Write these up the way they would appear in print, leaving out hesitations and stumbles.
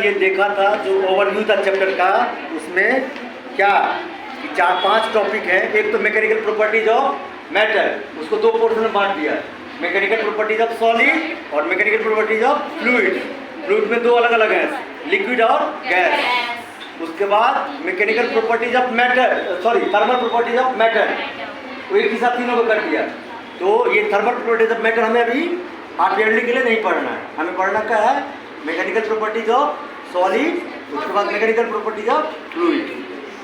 ये देखा था जो ओवरव्यू था चैप्टर का, उसमें क्या 4-5 टॉपिक हैं। एक तो मैकेनिकल प्रॉपर्टीज ऑफ मैटर, उसको 2 पोर्शन में बांट दिया है, मैकेनिकल प्रॉपर्टीज ऑफ सॉलिड और mechanical properties of fluid. Fluid में 2 अलग अलग हैं, लिक्विड और गैस। उसके बाद mechanical properties of matter, sorry thermal properties of matter, वो एक ही साथ तीनों को कर दिया। तो ये थर्मल प्रॉपर्टीज ऑफ मैटर हमें अभी हाफ ईयरली के लिए नहीं पढ़ना है, हमें पढ़ना क्या है, मैकेनिकल प्रॉपर्टीज ऑफ सॉलिड, उसके बाद मैकेनिकल प्रॉपर्टीज ऑफ फ्लूइड।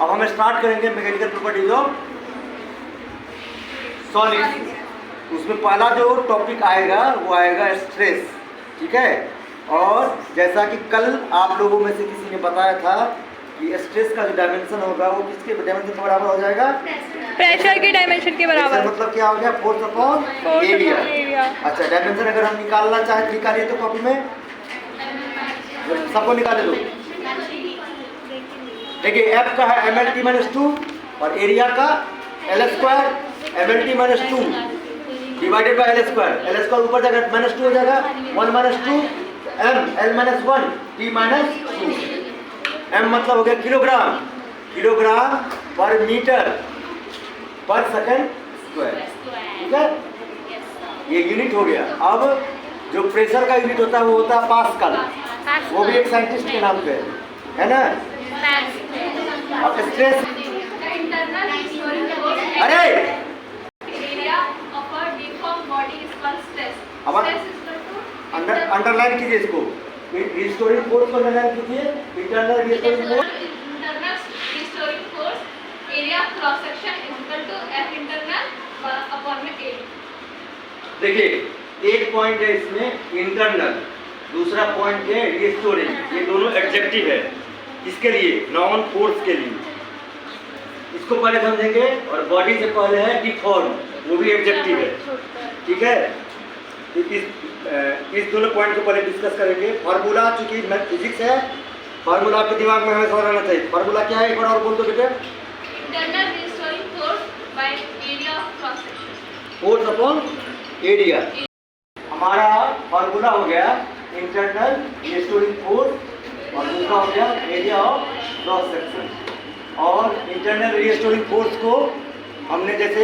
अब हम स्टार्ट करेंगे मैकेनिकल प्रॉपर्टीज ऑफ सॉलिड। उसमें पहला जो टॉपिक आएगा वो आएगा स्ट्रेस, ठीक है। और जैसा कि कल आप लोगों में से किसी ने बताया था कि स्ट्रेस का जो डायमेंशन होगा वो किसके डायमेंशन के बराबर हो जाएगा, प्रेशर के डायमेंशन के बराबर। मतलब क्या हो गया, फोर्स अपॉन एरिया। अच्छा, डायमेंशन अगर हम निकालना चाहे तो निकालिए, तो कॉपी में सबको निकाले दो। देखिए F का है mlt-2 और एरिया का L² mlt-2 divided by L² ऊपर जाएगा -2 हो जाएगा, 1 - 2 m L-1 t - 2। m मतलब हो गया किलोग्राम, किलोग्राम पर मीटर पर सेकंड स्क्वायर, ठीक है, ये यूनिट हो गया। अब जो प्रेशर का यूनिट होता है वो होता है पास्कल, वो भी एक साइंटिस्ट के नाम पे है ना। अब स्ट्रेस, अरे अब अंडरलाइन कीजिए इसको, रिस्टोरिंग फोर्स को अंडरलाइन कीजिए, internal restoring force area cross section equal to F internal upon में A। देखिए एक पॉइंट है इसमें इंटरनल, दूसरा पॉइंट है रिस्टोरिंग, ये दोनों एडजेक्टिव है इसके लिए, नॉन फोर्स के लिए, इसको पहले समझेंगे। और बॉडी से पहले है डिफॉर्म, वो भी एडजेक्टिव है, ठीक है। इस दोनों पॉइंट को पहले डिस्कस करेंगे। फार्मूला, चूंकि फिजिक्स है, फार्मूला आपके दिमाग में हमेशा रहना चाहिए। फार्मूला क्या है, एक बार और बोल दो बेटे। Internal restoring force by area of cross section, force upon area. हमारा फार्मूला हो गया इंटरनल रिस्टोरिंग फोर्स और दूसरा हो गया एरिया ऑफ क्रॉस सेक्शन। और इंटरनल रिस्टोरिंग फोर्स को हमने जैसे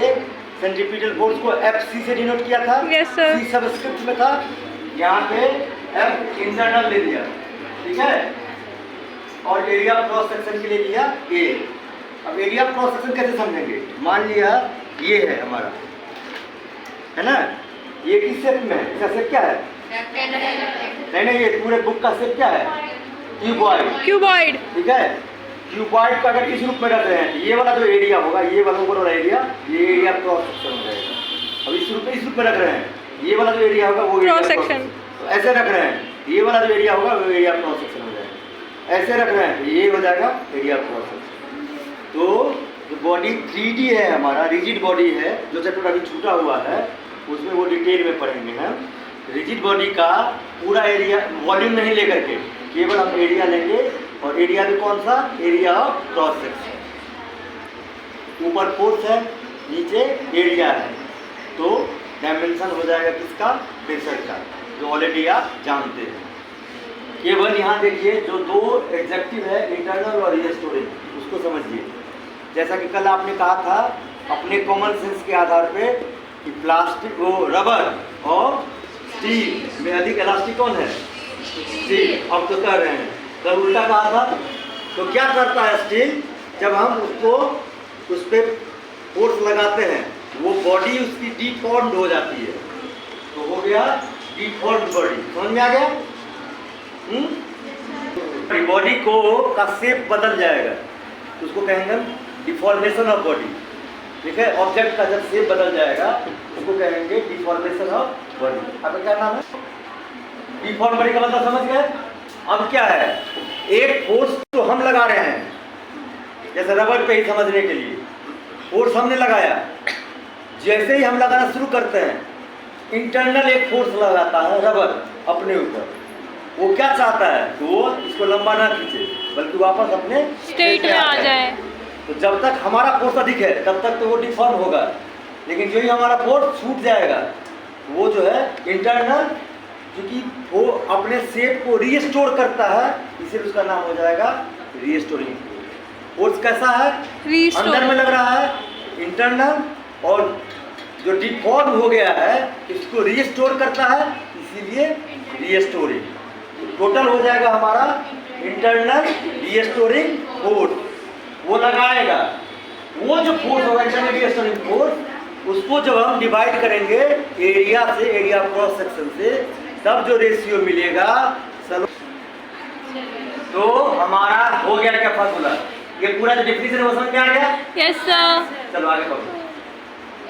सेंट्रीपिटल फोर्स को FC से डिनोट किया था, C सबस्क्रिप्ट में था, यहाँ पे F इंटरनल ले लिया, ठीक है। और एरिया क्रॉस सेक्शन के लिए लिया A। अब एरिया क्रॉस सेक्शन कैसे समझेंगे, मान लिया ये है हमारा, है ना, ये किस शेप में है, इसका शेप क्या है, नहीं ये पूरे बुक का शेप क्या है, क्यूबॉइड, ठीक है। क्यूबॉइड का अगर किस रूप में रख रहे हैं, ये वाला जो एरिया होगा, ये वाला ऊपर वाला एरिया, ये एरिया क्रॉस सेक्शन हो जाएगा। अब इस रूप में रख रहे हैं, ये वाला जो एरिया होगा वो क्रॉस सेक्शन, ऐसे रख रहे हैं, ये वाला जो एरिया होगा वो एरिया क्रॉस सेक्शन हो जाएगा। ऐसे रख रहे हैं, ये हो जाएगा एरिया क्रॉस सेक्शन। तो जो बॉडी 3D है हमारा, रिजिड बॉडी है, जो चैप्टर अभी छूटा हुआ है उसमें वो डिटेल में पढ़ेंगे हम। रिजिड बॉडी का पूरा एरिया, वॉल्यूम नहीं लेकर के, केवल हम एरिया लेंगे। और एरिया भी कौन सा, एरिया ऑफ क्रॉस सेक्शन। ऊपर फोर्स है, नीचे एरिया है, तो डायमेंशन हो जाएगा किसका, प्रेशर का, जो ऑलरेडी आप जानते हैं। केवल यहाँ देखिए जो 2 एडजेक्टिव है, इंटरनल और रिस्टोरिंग, उसको समझिए। जैसा कि कल आपने कहा था अपने कॉमन सेंस के आधार पे कि प्लास्टिक, वो रबर और स्टील में अधिक इलास्टिक कौन है, स्टील। अब तो कर रहे हैं, कल उल्टा कहा था। तो क्या करता है स्टील, जब हम उसको उस पर फोर्स लगाते हैं, वो बॉडी उसकी डिफॉर्म्ड हो जाती है, तो हो गया डिफॉर्म्ड बॉडी। समझ में आ गया, बॉडी को का शेप बदल जाएगा, उसको कहेंगे डिफॉर्मेशन ऑफ बॉडी, ठीक है। ऑब्जेक्ट का जब शेप बदल जाएगा उसको कहेंगे डिफॉर्मेशन ऑफ बॉडी। अब क्या नाम है, डिफॉर्म बॉडी का मतलब समझ गए। अब क्या है, एक फोर्स तो हम लगा रहे हैं, जैसे रबर पे ही समझने के लिए फोर्स हमने लगाया, जैसे ही हम लगाना शुरू करते हैं इंटरनल एक फोर्स लगाता है रबर अपने ऊपर। वो क्या चाहता है, तो वो इसको लंबा ना खींचे बल्कि वापस अपने स्टेट में आ जाए। तो जब तक हमारा फोर्स अधिक है तब तक तो वो डिफॉर्म होगा, लेकिन जो ही हमारा फोर्स छूट जाएगा वो जो है इंटरनल क्योंकि वो अपने शेप को रीस्टोर करता है, इसीलिए उसका नाम हो जाएगा रीस्टोरिंग फोर्स। कैसा है? अंदर में लग रहा है इंटरनल, और जो डिफॉर्म हो गया है इसको रीस्टोर करता है, इसीलिए रीस्टोरिंग। टोटल हो जाएगा हमारा इंटरनल रीस्टोरिंग फोर्स। वो लगाएगा, वो जो फोर्स होगा इंटरनल रीस्टोरिंग फोर्स, उसको जब हम डिवाइड करेंगे एरिया से, एरिया क्रॉस सेक्शन से, तब जो रेशियो मिलेगा तो हमारा हो गया क्या फार्मूला। ये पूरा जो डेफिनेशन वो समझ में आ गया? Yes sir. चलो आगे बढ़ो।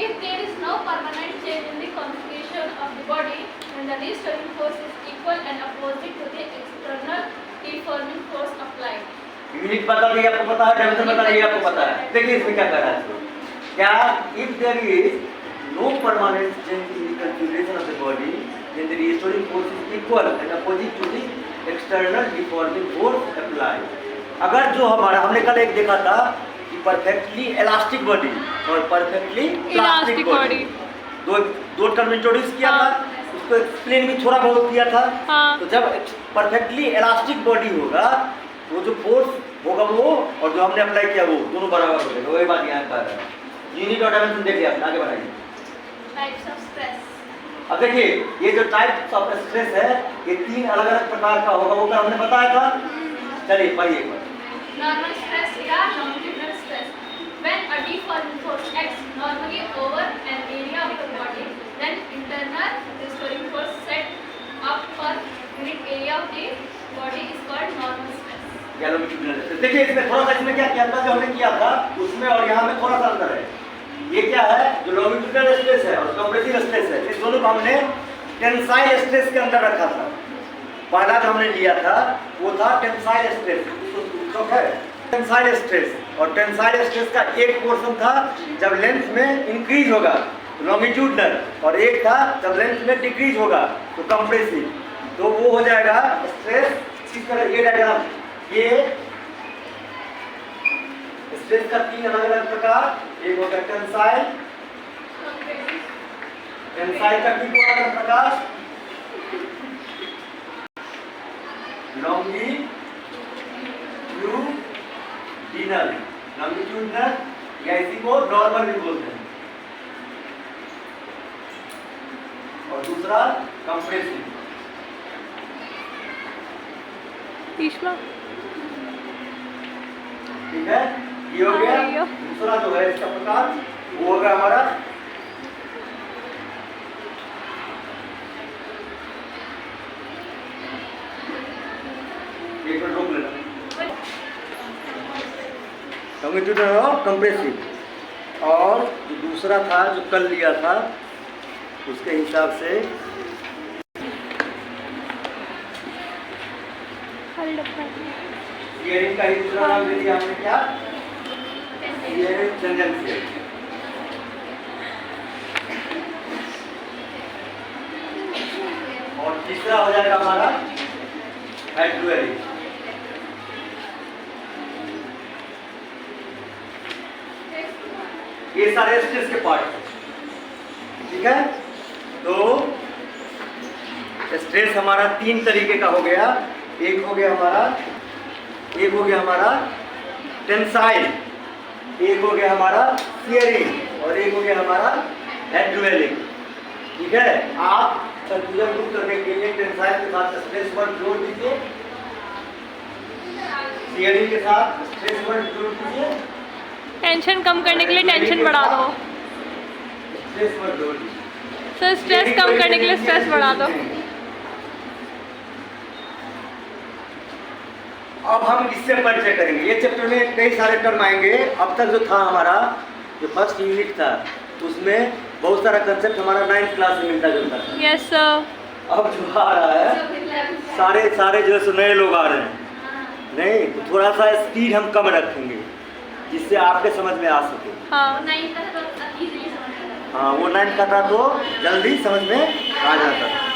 If there is no permanent change in the configuration of the body, then the restoring force is equal and opposite to the external deforming force applied. Unit बता दिए, आपको पता है, डायमेंशन बता दिए, आपको पता है। देखिए इसमें क्या कर रहा है, क्या if there is no permanent change in the configuration of the body, then the restoring force is equal and opposite to the external deforming force applied. अगर जो हमारा हमने कल एक देखा था कि परफेक्टली इलास्टिक बॉडी और परफेक्टली प्लास्टिक बॉडी, दो टर्म इंट्रोड्यूस किया था, उसको एक्सप्लेन भी थोड़ा बहुत किया था। तो जब परफेक्टली इलास्टिक बॉडी होगा, वो जो फोर्स होगा वो और जो हमने अप्लाई किया वो दोनों बराबर हो जाएगा। वही बात यहाँ कर रहा है। यूनिट और डायमेंशन देखिए, आप आगे बढ़ाइए। Types of stress. अब देखिए ये जो टाइप्स ऑफ स्ट्रेस है, ये 3 अलग अलग प्रकार का होगा, वो हमने बताया था। चलिए पढ़िए एक बार। Normal stress या longitudinal stress. When a deforming force acts normally over an area of the body, then internal restoring force set up per unit area of the body is called normal stress. देखिए इसमें थोड़ा सा, इसमें क्या किया था, जो हमने किया था उसमें और यहाँ में थोड़ा सा अंतर है। ये क्या है, जो लॉन्गिट्यूडिनल स्ट्रेस है और कंप्रेसिव स्ट्रेस है, इस दोनों को हमने टेंसाइल स्ट्रेस के अंदर रखा था। पहला जो हमने लिया था वो था टेंसाइल स्ट्रेस, टेंसाइल स्ट्रेस। और टेंसाइल स्ट्रेस का एक पोर्शन था जब लेंथ में इंक्रीज होगा लॉन्गिट्यूडिनल, और एक था जब लेंथ में डिक्रीज होगा तो कंप्रेसिव। तो वो हो जाएगा स्ट्रेस इस तरह। ये डायग्राम, ये स्ट्रेस का 3 अलग अलग प्रकार, एक होगा टेंसाइल, टेंसाइल का 3 अलग प्रकार, लॉन्गिट्यूडिनल, लॉन्गिट्यूडिनल या इसी को नॉर्मल भी बोलते हैं, और दूसरा कंप्रेसिव। ठीक है, ये हो गया। दूसरा जो है इसका प्रकार वो होगा हमारा एक मिनट रोक लेना, लॉन्गिट्यूडिनल और कंप्रेसिव। और जो दूसरा था जो कल लिया था उसके हिसाब से स्टीयरिंग का ही दूसरा नाम दे दिया हमने, क्या? Steering tendency. और तीसरा हो जाएगा हमारा हाइड्रोलिक। ये सारे स्ट्रेस के पार्ट हैं, ठीक है। तो स्ट्रेस हमारा 3 तरीके का हो गया। एक हो गया हमारा टेंसाइल, एक हो गया हमारा शियरिंग, और एक हो गया हमारा हाइड्रोलिक। ठीक है, आप कंफ्यूजन दूर करने के लिए टेंसाइल के साथ स्ट्रेस वर्ड जोड़ दीजिए, शियरिंग के साथ स्ट्रेस वर्ड जोड़ दीजिए, टेंशन कम करने के लिए टेंशन बढ़ा दो। स्ट्रेस वर्ड जोड़ दीजिए सर, स्ट्रेस कम करने के लिए स्ट्रेस बढ़ा दो। अब हम इससे परिचय करेंगे। ये चैप्टर में कई सारे टर्म आएंगे। अब तक जो था हमारा जो फर्स्ट यूनिट था उसमें बहुत सारा कंसेप्ट हमारा 9th क्लास से मिलता जुलता था। Yes sir. अब जो आ रहा है सारे जो है नए लोग आ रहे हैं, नहीं तो थोड़ा सा स्पीड हम कम रखेंगे जिससे आपके समझ में आ सके। हाँ, नहीं तो easily समझ में आता है। हाँ, वो 9th का था तो जल्दी समझ में आ जाता था।